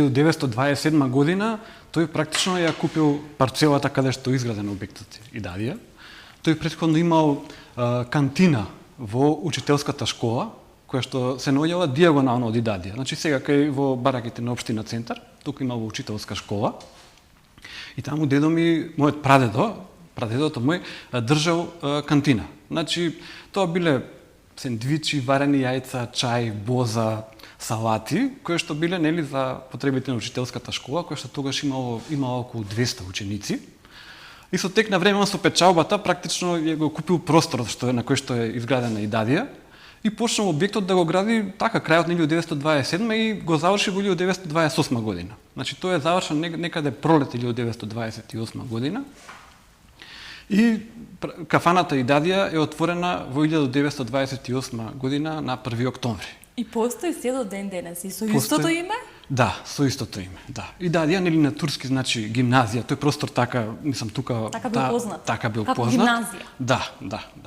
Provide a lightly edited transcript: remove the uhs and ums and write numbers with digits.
1927 година тој практично ја купил парцелата каде што е изграден објектот Идадија. Тој претходно имал кантина во учителската школа, која што се наоѓала дијагонално од Идадија. Значи сега кај во бараките на општина Центар, тука имало учителска школа. И таму дедо ми, мојот прадедото мој држал кантина. Значи тоа биле сендвичи, варени јајца, чај, боза, салати, кои што биле нели за потребите на учителската школа, која што тогаш имало околу 200 ученици. И со тек на време со печалбата практично ја го купил просторот на кој што е изградена Идадија и почнал објектот да го гради така крајот на 1927 и го заврши во 1928 година. Значи тоа е завршен некаде пролет 1928 година. И кафаната Идадија е отворена во 1928 година на 1 октомври. И постои се до ден денес и со истото име? Да, со истото име, да. Идадија нели на турски значи гимназија, тој простор така, мислам тука така бил познат. Така бил како познат. Гимназија. Да.